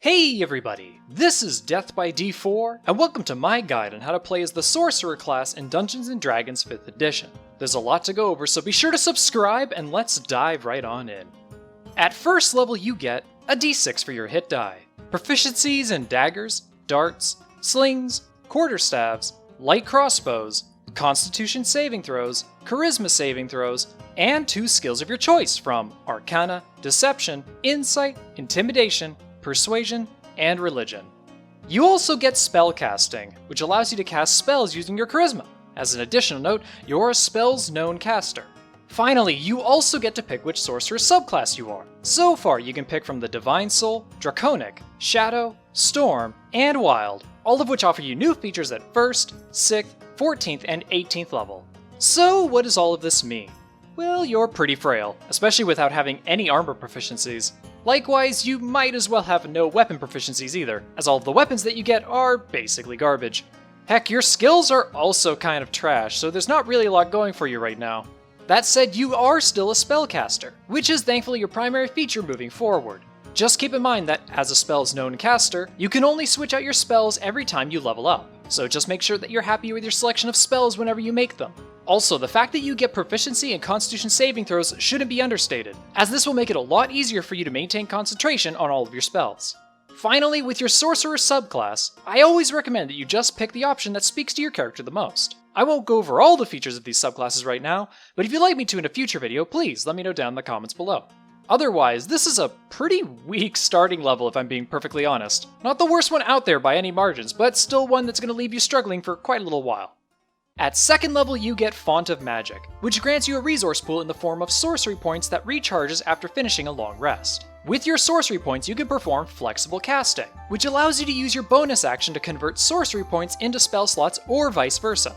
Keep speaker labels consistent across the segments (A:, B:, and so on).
A: Hey everybody, this is Death by D4, and welcome to my guide on how to play as the Sorcerer class in Dungeons & Dragons 5th edition. There's a lot to go over, so be sure to subscribe and let's dive right on in. At first level you get a d6 for your hit die, proficiencies in daggers, darts, slings, quarterstaves, light crossbows, constitution saving throws, charisma saving throws, and 2 skills of your choice from Arcana, Deception, Insight, Intimidation, Persuasion, and Religion. You also get Spellcasting, which allows you to cast spells using your Charisma. As an additional note, you're a spells known caster. Finally, you also get to pick which Sorcerer subclass you are. So far, you can pick from the Divine Soul, Draconic, Shadow, Storm, and Wild, all of which offer you new features at 1st, 6th, 14th, and 18th level. So what does all of this mean? Well, you're pretty frail, especially without having any armor proficiencies. Likewise, you might as well have no weapon proficiencies either, as all of the weapons that you get are basically garbage. Heck, your skills are also kind of trash, so there's not really a lot going for you right now. That said, you are still a spellcaster, which is thankfully your primary feature moving forward. Just keep in mind that, as a spells known caster, you can only switch out your spells every time you level up, so just make sure that you're happy with your selection of spells whenever you make them. Also, the fact that you get proficiency in constitution saving throws shouldn't be understated, as this will make it a lot easier for you to maintain concentration on all of your spells. Finally, with your Sorcerer subclass, I always recommend that you just pick the option that speaks to your character the most. I won't go over all the features of these subclasses right now, but if you'd like me to in a future video, please let me know down in the comments below. Otherwise, this is a pretty weak starting level if I'm being perfectly honest. Not the worst one out there by any margins, but still one that's going to leave you struggling for quite a little while. At 2nd level you get Font of Magic, which grants you a resource pool in the form of sorcery points that recharges after finishing a long rest. With your sorcery points you can perform Flexible Casting, which allows you to use your bonus action to convert sorcery points into spell slots or vice versa.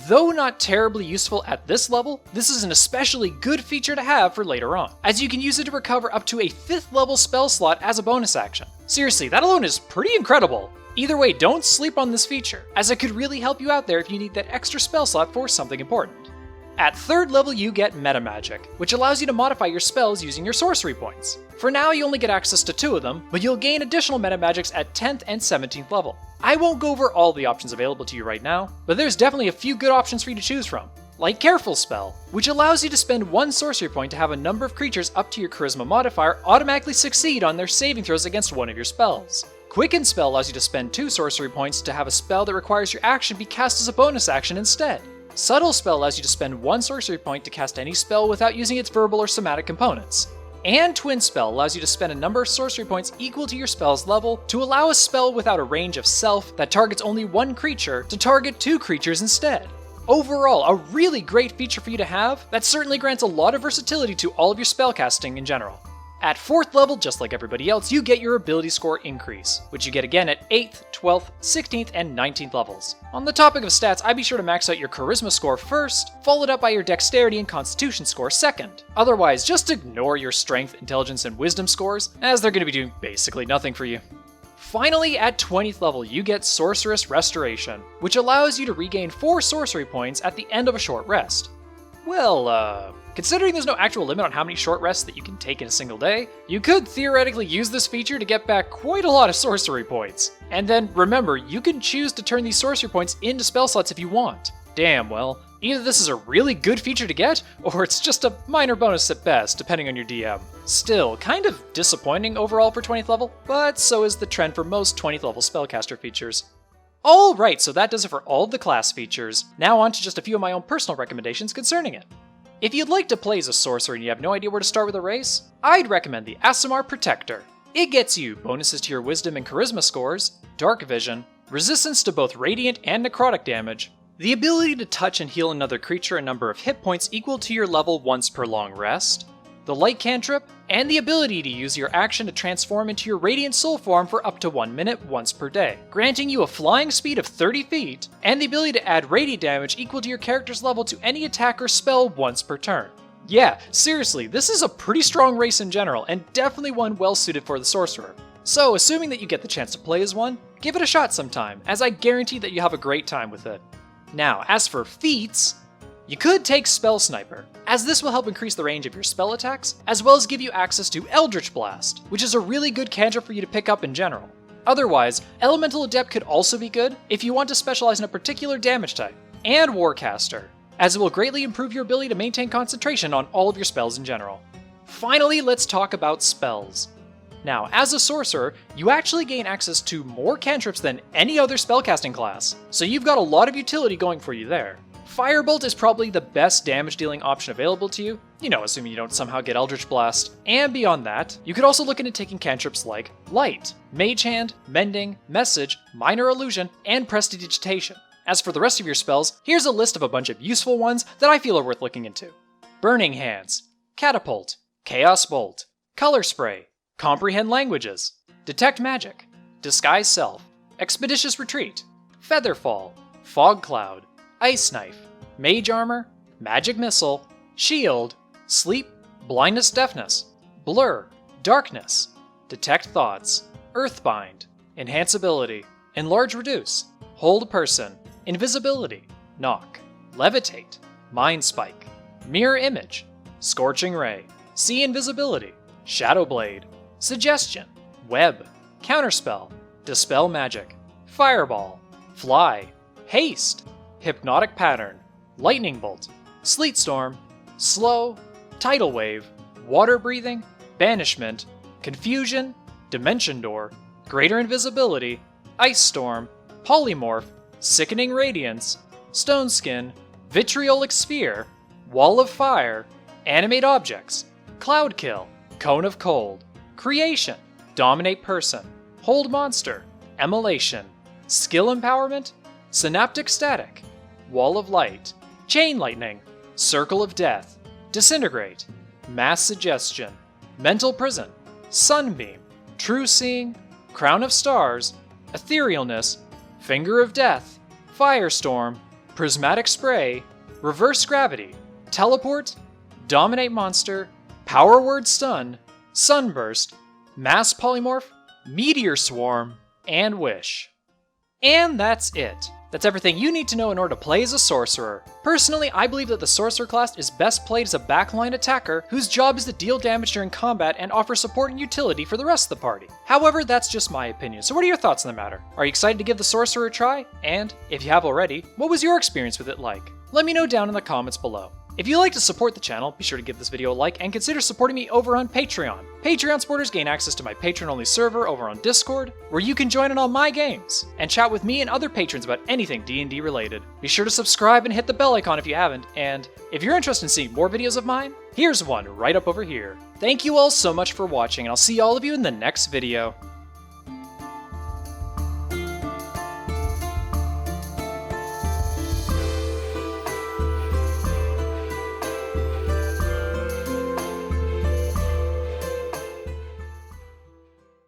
A: Though not terribly useful at this level, this is an especially good feature to have for later on, as you can use it to recover up to a 5th level spell slot as a bonus action. Seriously, that alone is pretty incredible! Either way, don't sleep on this feature, as it could really help you out there if you need that extra spell slot for something important. At 3rd level you get Meta Magic, which allows you to modify your spells using your sorcery points. For now you only get access to 2 of them, but you'll gain additional Meta Magics at 10th and 17th level. I won't go over all the options available to you right now, but there's definitely a few good options for you to choose from. Like Careful Spell, which allows you to spend 1 sorcery point to have a number of creatures up to your Charisma modifier automatically succeed on their saving throws against one of your spells. Quicken Spell allows you to spend 2 sorcery points to have a spell that requires your action be cast as a bonus action instead. Subtle Spell allows you to spend 1 sorcery point to cast any spell without using its verbal or somatic components. And Twin Spell allows you to spend a number of sorcery points equal to your spell's level to allow a spell without a range of self that targets only 1 creature to target 2 creatures instead. Overall, a really great feature for you to have that certainly grants a lot of versatility to all of your spellcasting in general. At 4th level, just like everybody else, you get your ability score increase, which you get again at 8th, 12th, 16th, and 19th levels. On the topic of stats, I'd be sure to max out your Charisma score first, followed up by your Dexterity and Constitution score second. Otherwise, just ignore your Strength, Intelligence, and Wisdom scores, as they're going to be doing basically nothing for you. Finally, at 20th level, you get Sorceress Restoration, which allows you to regain 4 sorcery points at the end of a short rest. Well, considering there's no actual limit on how many short rests that you can take in a single day, you could theoretically use this feature to get back quite a lot of sorcery points. And then, remember, you can choose to turn these sorcery points into spell slots if you want. Damn, well, either this is a really good feature to get, or it's just a minor bonus at best, depending on your DM. Still, kind of disappointing overall for 20th level, but so is the trend for most 20th level spellcaster features. Alright, so that does it for all of the class features. Now on to just a few of my own personal recommendations concerning it. If you'd like to play as a sorcerer and you have no idea where to start with a race, I'd recommend the Aasimar Protector. It gets you bonuses to your Wisdom and Charisma scores, Dark Vision, resistance to both Radiant and Necrotic damage, the ability to touch and heal another creature a number of hit points equal to your level once per long rest, the Light Cantrip, and the ability to use your action to transform into your Radiant Soul form for up to 1 minute once per day, granting you a flying speed of 30 feet, and the ability to add radiant damage equal to your character's level to any attack or spell once per turn. Yeah, seriously, this is a pretty strong race in general, and definitely one well suited for the Sorcerer. So, assuming that you get the chance to play as one, give it a shot sometime, as I guarantee that you have a great time with it. Now, as for feats, You could take Spell Sniper, as this will help increase the range of your spell attacks, as well as give you access to Eldritch Blast, which is a really good cantrip for you to pick up in general. Otherwise, Elemental Adept could also be good if you want to specialize in a particular damage type, and Warcaster, as it will greatly improve your ability to maintain concentration on all of your spells in general. Finally, let's talk about spells. Now, as a sorcerer, you actually gain access to more cantrips than any other spellcasting class, so you've got a lot of utility going for you there. Firebolt is probably the best damage dealing option available to you, assuming you don't somehow get Eldritch Blast. And beyond that, you could also look into taking cantrips like Light, Mage Hand, Mending, Message, Minor Illusion, and Prestidigitation. As for the rest of your spells, here's a list of a bunch of useful ones that I feel are worth looking into. Burning Hands, Catapult, Chaos Bolt, Color Spray, Comprehend Languages, Detect Magic, Disguise Self, Expeditious Retreat, Featherfall, Fog Cloud, Ice Knife, Mage Armor, Magic Missile, Shield, Sleep, Blindness Deafness, Blur, Darkness, Detect Thoughts, Earthbind, Enhance Ability, Enlarge Reduce, Hold Person, Invisibility, Knock, Levitate, Mind Spike, Mirror Image, Scorching Ray, See Invisibility, Shadow Blade, Suggestion, Web, Counterspell, Dispel Magic, Fireball, Fly, Haste, Hypnotic Pattern, Lightning Bolt, Sleet Storm, Slow, Tidal Wave, Water Breathing, Banishment, Confusion, Dimension Door, Greater Invisibility, Ice Storm, Polymorph, Sickening Radiance, Stone Skin, Vitriolic Sphere, Wall of Fire, Animate Objects, Cloud Kill, Cone of Cold, Creation, Dominate Person, Hold Monster, Immolation, Skill Empowerment, Synaptic Static, Wall of Light, Chain Lightning, Circle of Death, Disintegrate, Mass Suggestion, Mental Prison, Sunbeam, True Seeing, Crown of Stars, Etherealness, Finger of Death, Firestorm, Prismatic Spray, Reverse Gravity, Teleport, Dominate Monster, Power Word Stun, Sunburst, Mass Polymorph, Meteor Swarm, and Wish. And that's it. That's everything you need to know in order to play as a sorcerer. Personally, I believe that the sorcerer class is best played as a backline attacker whose job is to deal damage during combat and offer support and utility for the rest of the party. However, that's just my opinion, so what are your thoughts on the matter? Are you excited to give the sorcerer a try? And, if you have already, what was your experience with it like? Let me know down in the comments below. If you'd like to support the channel, be sure to give this video a like and consider supporting me over on Patreon. Patreon supporters gain access to my patron-only server over on Discord, where you can join in all my games, and chat with me and other patrons about anything D&D related. Be sure to subscribe and hit the bell icon if you haven't, and if you're interested in seeing more videos of mine, here's one right up over here. Thank you all so much for watching, and I'll see all of you in the next video.